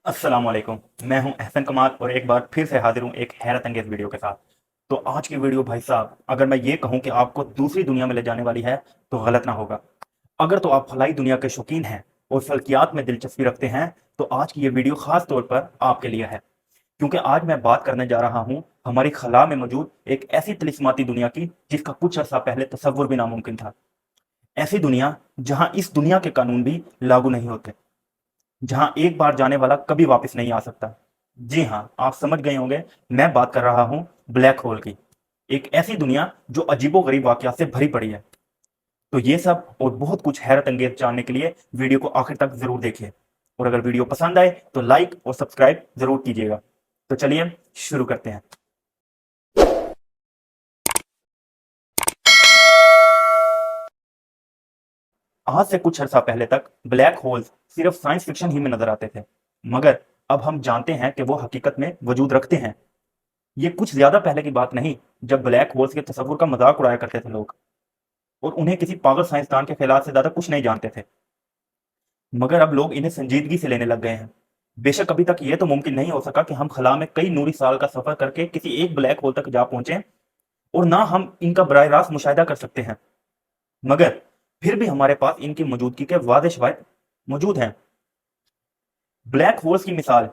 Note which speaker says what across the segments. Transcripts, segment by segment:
Speaker 1: अस्सलाम वालेकुम। मैं हूं एहसन कमाल और एक बार फिर से हाजिर हूं एक हैरत अंगेज वीडियो के साथ। तो आज की वीडियो भाई साहब, अगर मैं ये कहूं कि आपको दूसरी दुनिया में ले जाने वाली है तो गलत ना होगा। अगर तो आप फलाई दुनिया के शौकीन हैं और फल्कियात में दिलचस्पी रखते हैं तो आज की ये वीडियो खास तौर पर आपके लिए है, क्योंकि आज मैं बात करने जा रहा हूं हमारी खला में मौजूद एक ऐसी तिलिस्माती दुनिया की जिसका कुछ अर्सा पहले तसव्वुर भी नामुमकिन था। ऐसी दुनिया जहां इस दुनिया के कानून भी लागू नहीं होते, जहां एक बार जाने वाला कभी वापस नहीं आ सकता। जी हां, आप समझ गए होंगे, मैं बात कर रहा हूं ब्लैक होल की। एक ऐसी दुनिया जो अजीबो-गरीब वाकयात से भरी पड़ी है। तो ये सब और बहुत कुछ हैरत अंगेज जानने के लिए वीडियो को आखिर तक जरूर देखिए, और अगर वीडियो पसंद आए तो लाइक और सब्सक्राइब जरूर कीजिएगा। तो चलिए शुरू करते हैं। आज से कुछ अर्सा पहले तक ब्लैक होल्स सिर्फ साइंस फिक्शन ही में नजर आते थे, मगर अब हम जानते हैं कि वो हकीकत में वजूद रखते हैं। ये कुछ ज्यादा पहले की बात नहीं, जब ब्लैक होल्स के तस्वुर का मजाक उड़ाया करते थे लोग, और उन्हें किसी पागल साइंसदान के ख्याल से ज्यादा कुछ नहीं जानते थे। मगर अब लोग इन्हें संजीदगी से लेने लग गए हैं। बेशक अभी तक ये तो मुमकिन नहीं हो सका कि हम खला में कई नूरी साल का सफर करके किसी एक ब्लैक होल तक जा पहुंचे, और ना हम इनका बराह रास्त मुशाहिदा कर सकते हैं, मगर फिर भी हमारे पास इनकी मौजूदगी के वादे शवाहिद मौजूद हैं। ब्लैक होल्स की मिसाल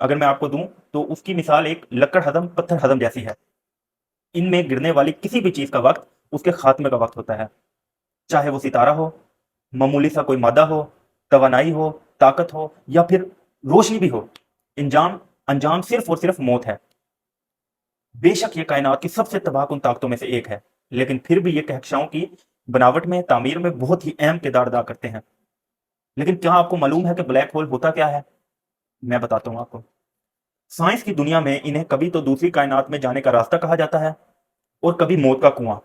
Speaker 1: अगर मैं आपको दूं तो उसकी मिसाल एक लकड़ हदम पत्थर हदम जैसी है। इनमें गिरने वाली किसी भी चीज का वक्त उसके खात्मे का वक्त होता है, चाहे वो सितारा हो, मामूली सा कोई मादा हो, तवानाई हो, ताकत हो, या फिर रोशनी भी हो। इंजाम अंजाम सिर्फ और सिर्फ मौत है। बेशक ये कायनात की सबसे तबाहकुन ताकतों में से एक है, लेकिन फिर भी ये कहकशाओं की बनावट में तामीर में बहुत ही अहम किरदार अदा करते हैं। लेकिन क्या आपको मालूम है कि ब्लैक होल होता क्या है? मैं बताता हूं आपको। साइंस की दुनिया में इन्हें कभी तो दूसरी कायनात में जाने का रास्ता कहा जाता है, और कभी मौत का कुआं।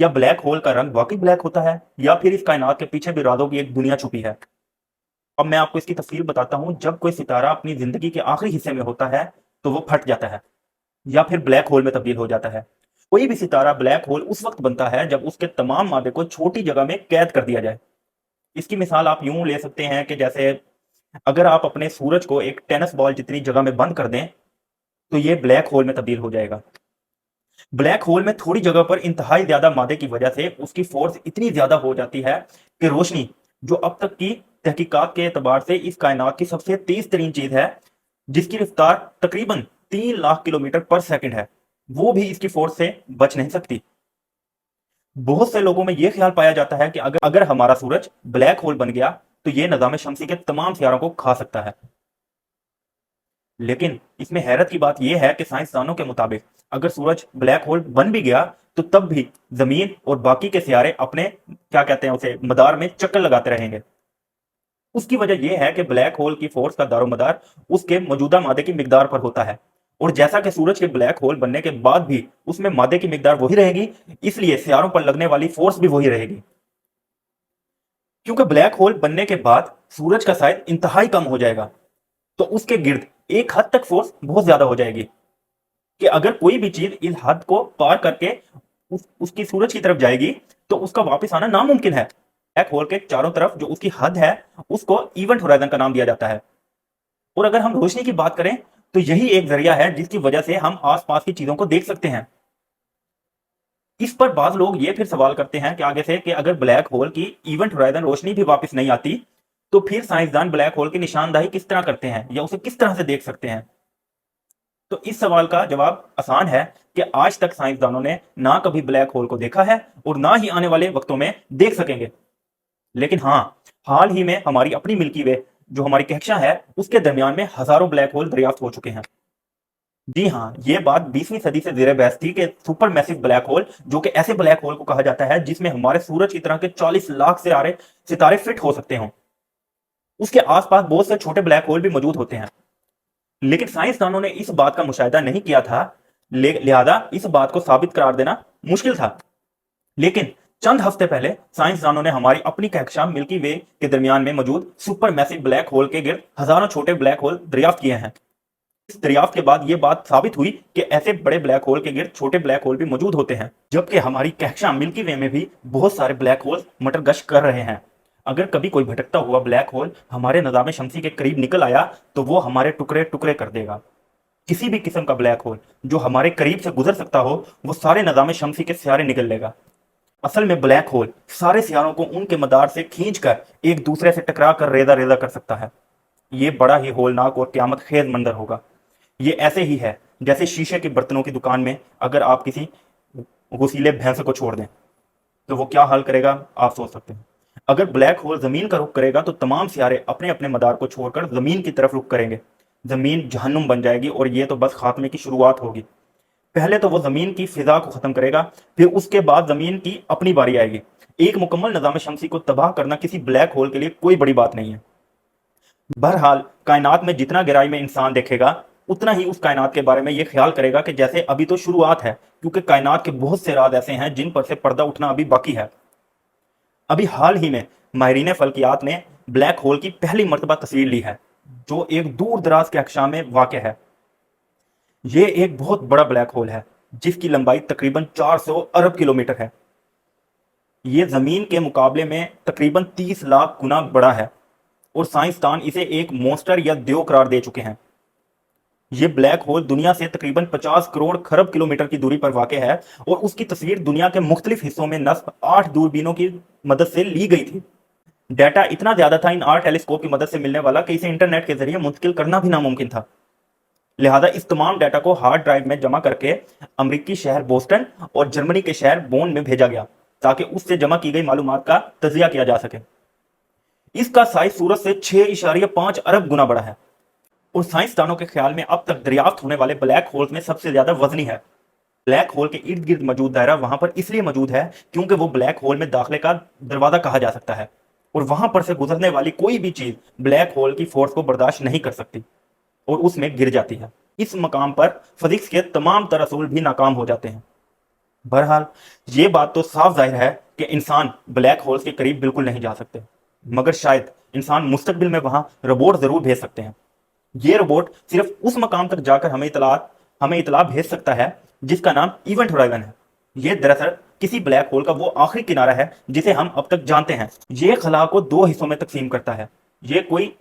Speaker 1: क्या ब्लैक होल का रंग वाकई ब्लैक होता है, या फिर इस कायनात के पीछे भी राजों की एक दुनिया छुपी है? अब मैं आपको इसकी तफसील बताता हूं। जब कोई सितारा अपनी जिंदगी के आखिरी हिस्से में होता है तो वो फट जाता है, या फिर ब्लैक होल में तब्दील हो जाता है। कोई भी सितारा ब्लैक होल उस वक्त बनता है जब उसके तमाम मादे को छोटी जगह में कैद कर दिया जाए। इसकी मिसाल आप यूं ले सकते हैं कि जैसे अगर आप अपने सूरज को एक टेनिस बॉल जितनी जगह में बंद कर दें तो ये ब्लैक होल में तब्दील हो जाएगा। ब्लैक होल में थोड़ी जगह पर इंतहाई ज्यादा मादे की वजह से उसकी फोर्स इतनी ज्यादा हो जाती है कि रोशनी, जो अब तक की तहकीकात के एतबार से इस कायनात की सबसे तेज तरीन चीज है, जिसकी रफ्तार तकरीबन 3 लाख किलोमीटर पर सेकंड है, वो भी इसकी फोर्स से बच नहीं सकती। बहुत से लोगों में यह ख्याल पाया जाता है कि अगर हमारा सूरज ब्लैक होल बन गया तो यह निज़ाम शमसी के तमाम सियारों को खा सकता है। लेकिन इसमें हैरत की बात यह है कि साइंसदानों के मुताबिक अगर सूरज ब्लैक होल बन भी गया तो तब भी जमीन और बाकी के सियारे अपने क्या कहते हैं उसे मदार में चक्कर लगाते रहेंगे। उसकी वजह यह है कि ब्लैक होल की फोर्स का दारोमदार उसके मौजूदा मादे की मिकदार पर होता है, और जैसा कि सूरज के ब्लैक होल बनने के बाद भी उसमें मादे की मिकदार वही रहेगी, इसलिए सियारों पर लगने वाली फोर्स भी वही रहेगी। क्योंकि ब्लैक होल बनने के बाद सूरज का साइज इंतहाई कम हो जाएगा, तो उसके गिर्द एक हद तक फोर्स बहुत ज्यादा हो जाएगी कि अगर कोई भी चीज इस हद को पार करके उसकी सूरज की तरफ जाएगी तो उसका वापस आना नामुमकिन है। ब्लैक होल के चारों तरफ जो उसकी हद है उसको इवेंट होराइजन का नाम दिया जाता है। और अगर हम रोशनी की बात करें तो यही एक जरिया है जिसकी वजह से हम आसपास की चीजों को देख सकते हैं। इस पर बाज लोग ये फिर सवाल करते हैं कि आगे से कि अगर ब्लैक होल की इवेंट होराइजन रोशनी भी वापस नहीं आती तो फिर साइंसदान ब्लैक होल की निशानदाही किस तरह करते हैं, या उसे किस तरह से देख सकते हैं? तो इस सवाल का जवाब आसान है कि आज तक साइंसदानों ने ना कभी ब्लैक होल को देखा है और ना ही आने वाले वक्तों में देख सकेंगे। लेकिन हाँ, हाल ही में हमारी अपनी मिल्की वे जो हमारी कक्षा है उसके दरमियान में हजारों ब्लैक होल दरियाफ्त हो चुके हैं। जी हाँ, ये बात 20वीं सदी से जेर बहस थी कि सुपर मैसिव ब्लैक होल, जो कि ऐसे ब्लैक होल को कहा जाता है जिसमें हमारे सूरज की तरह के 40 लाख से आरे सितारे फिट हो सकते हों, उसके आसपास बहुत से छोटे ब्लैक होल भी मौजूद होते हैं। लेकिन साइंसदानों ने इस बात का मुशाहिदा नहीं किया था, लिहाजा इस बात को साबित करार देना मुश्किल था। लेकिन चंद हफ्ते पहले साइंसदानों ने हमारी अपनी कक्षा मिल्की वे के दरमियान में मौजूद सुपर मैसिव ब्लैक होल के गिर्द हजारों छोटे ब्लैक होल दरियाफ्त किए हैं। इस दरियाफ्त के बाद यह बात साबित हुई कि ऐसे बड़े ब्लैक होल के गिर्द छोटे ब्लैक होल भी मौजूद होते हैं, जबकि हमारी कक्षा मिल्की वे में भी बहुत सारे ब्लैक होल मटरगश्त कर रहे हैं। अगर कभी कोई भटकता हुआ ब्लैक होल हमारे निज़ाम शमसी के करीब निकल आया तो वो हमारे टुकड़े टुकड़े कर देगा। किसी भी किस्म का ब्लैक होल जो हमारे करीब से गुजर सकता हो वो सारे निज़ाम शमसी के सियारे निकल लेगा। असल में ब्लैक होल सारे सियारों को उनके मदार से खींचकर एक दूसरे से टकरा कर रेजा रेजा कर सकता है। ये बड़ा ही होलनाक और क़यामत खेज मंजर होगा। ये ऐसे ही है जैसे शीशे के बर्तनों की दुकान में अगर आप किसी घुसीले भैंस को छोड़ दें तो वो क्या हाल करेगा आप सोच सकते हैं। अगर ब्लैक होल जमीन का रुख करेगा तो तमाम सियारे अपने अपने मदार को छोड़कर जमीन की तरफ रुख करेंगे। जमीन जहन्नुम बन जाएगी और ये तो बस खात्मे की शुरुआत होगी। पहले तो वो जमीन की फिजा को खत्म करेगा, फिर उसके बाद जमीन की अपनी बारी आएगी। एक मुकम्मल निज़ाम शमसी को तबाह करना किसी ब्लैक होल के लिए कोई बड़ी बात नहीं है। बहरहाल कायनात में जितना गहराई में इंसान देखेगा उतना ही उस कायनात के बारे में ये ख्याल करेगा कि जैसे अभी तो शुरुआत है, क्योंकि कायनात के बहुत से राज ऐसे हैं जिन पर से पर्दा उठना अभी बाकी है। अभी हाल ही में माहिरीन फल्कियात ने ब्लैक होल की पहली मर्तबा तस्वीर ली है जो एक दूर दराज के अक्षां में वाक़ है। ये एक बहुत बड़ा ब्लैक होल है जिसकी लंबाई तकरीबन 400 अरब किलोमीटर है। ये जमीन के मुकाबले में तकरीबन 30 लाख गुना बड़ा है और साइंसदान इसे एक मॉन्स्टर या देव करार दे चुके हैं। ये ब्लैक होल दुनिया से तकरीबन 50 करोड़ खरब किलोमीटर की दूरी पर वाक़ है और उसकी तस्वीर दुनिया के मुख्तलिफ हिस्सों में नस्ब 8 दूरबीनों की मदद से ली गई थी। डाटा इतना ज्यादा था इन 8 टेलीस्कोप की मदद से मिलने वाला कि इसे इंटरनेट के जरिए मुंतकिल करना भी नामुमकिन था। लिहाजा इस तमाम डाटा को हार्ड ड्राइव में जमा करके अमरीकी शहर बोस्टन और जर्मनी के शहर बोन में भेजा गया ताकि उससे जमा की गई मालूमात का तजिया किया जा सके। इसका साइज सूरज से 6.5 अरब गुना बड़ा है और साइंसदानों के ख्याल में अब तक दरियाफ्त होने वाले ब्लैक होल्स में सबसे ज्यादा वजनी है। ब्लैक होल के इर्द गिर्द मौजूद दायरा वहां पर इसलिए मौजूद है क्योंकि वो ब्लैक होल में दाखिले का दरवाजा कहा जा सकता है और वहां पर से गुजरने वाली कोई भी चीज ब्लैक होल की फोर्स को बर्दाश्त नहीं कर सकती और उसमें गिर जाती है। इस मकाम पर फिजिक्स के तमाम तरसूल भी नाकाम हो जाते हैं। बहरहाल ये बात तो साफ जाहिर है कि इंसान ब्लैक होल्स के करीब बिल्कुल नहीं जा सकते, मगर शायद इंसान मुस्तकबिल में वहां रोबोट जरूर भेज सकते हैं। ये रोबोट सिर्फ उस मकाम तक जाकर हमें इतला भेज सकता है जिसका नाम इवेंट होराइजन है। ये दरअसल किसी ब्लैक होल का वो आखिरी किनारा है जिसे हम अब तक जानते हैं। ये खला को 2 हिस्सों में तकसीम करता है। ये कोई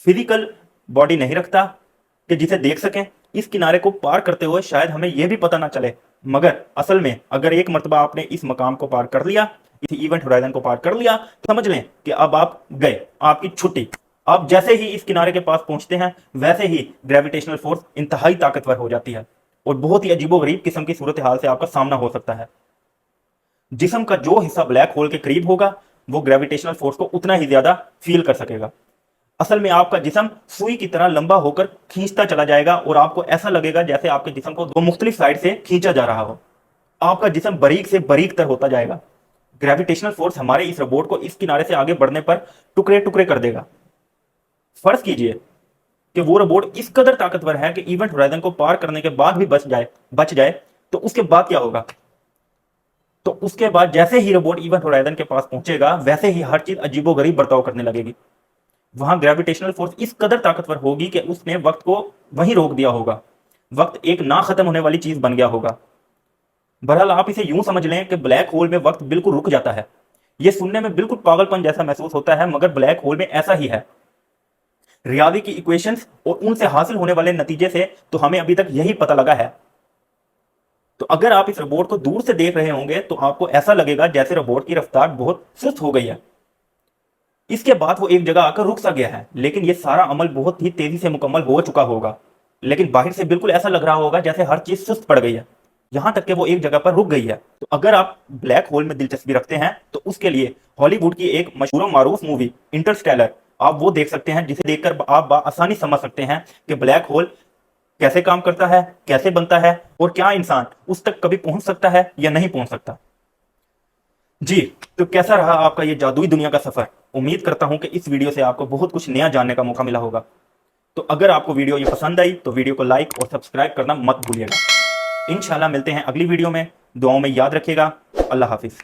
Speaker 1: फिजिकल बॉडी नहीं रखता कि जिसे देख सकें। इस किनारे को पार करते हुए शायद हमें यह भी पता ना चले, मगर असल में अगर एक मरतबा आपने इस मकाम को पार कर लिया, इस इवेंट होराइजन को पार कर लिया, तो समझ लें कि अब आप गए, आपकी छुट्टी। आप जैसे ही इस किनारे के पास पहुंचते हैं वैसे ही ग्रेविटेशनल फोर्स इंतहाई ताकतवर हो जाती है और बहुत ही अजीबोगरीब किस्म की सूरत हाल से आपका सामना हो सकता है। जिस्म का जो हिस्सा ब्लैक होल के करीब होगा वो ग्रेविटेशनल फोर्स को उतना ही ज्यादा फील कर सकेगा। असल में आपका जिस्म सुई की तरह लंबा होकर खींचता चला जाएगा और आपको ऐसा लगेगा जैसे आपके जिस्म को 2 मुख्तलिफ साइड से खींचा जा रहा हो। आपका जिस्म बारीक से बारीक तर होता जाएगा। ग्रेविटेशनल फोर्स हमारे इस रोबोट को इस किनारे से आगे बढ़ने पर टुकड़े टुकड़े कर देगा। फर्ज कीजिए कि वो रोबोट इस कदर ताकतवर है कि इवेंट होराइजन को पार करने के बाद भी बच जाए तो उसके बाद क्या होगा? तो उसके बाद जैसे ही रोबोट इवेंट होराइजन के पास पहुंचेगा वैसे ही हर चीज अजीबोगरीब बर्ताव करने लगेगी। वहां ग्रेविटेशनल फोर्स इस कदर ताकतवर होगी कि उसने वक्त को वहीं रोक दिया होगा। वक्त एक ना खत्म होने वाली चीज बन गया होगा। बहरहाल आप इसे यूं समझ लें कि ब्लैक होल में वक्त बिल्कुल रुक जाता है। यह सुनने में बिल्कुल पागलपन जैसा महसूस होता है, मगर ब्लैक होल में ऐसा ही है। रियादी की इक्वेशंस और उनसे हासिल होने वाले नतीजे से तो हमें अभी तक यही पता लगा है। तो अगर आप इस रोबोट को दूर से देख रहे होंगे तो आपको ऐसा लगेगा जैसे रोबोट की रफ्तार बहुत सुस्त हो गई है। इसके बाद वो एक जगह आकर रुक सा गया है, लेकिन ये सारा अमल बहुत ही तेजी से मुकम्मल हो चुका होगा। लेकिन बाहर से बिल्कुल ऐसा लग रहा होगा जैसे हर चीज सुस्त पड़ गई है, यहां तक कि वो एक जगह पर रुक गई है। तो अगर आप ब्लैक होल में दिलचस्पी रखते हैं तो उसके लिए हॉलीवुड की एक मशहूर मारूफ मूवी इंटरस्टेलर आप वो देख सकते हैं, जिसे देखकर आप आसानी समझ सकते हैं कि ब्लैक होल कैसे काम करता है, कैसे बनता है और क्या इंसान उस तक कभी पहुंच सकता है या नहीं पहुंच सकता। जी, तो कैसा रहा आपका ये जादुई दुनिया का सफर? उम्मीद करता हूं कि इस वीडियो से आपको बहुत कुछ नया जानने का मौका मिला होगा। तो अगर आपको वीडियो ये पसंद आई तो वीडियो को लाइक और सब्सक्राइब करना मत भूलिएगा। इंशाल्लाह मिलते हैं अगली वीडियो में। दुआओं में याद रखिएगा। अल्लाह हाफिज।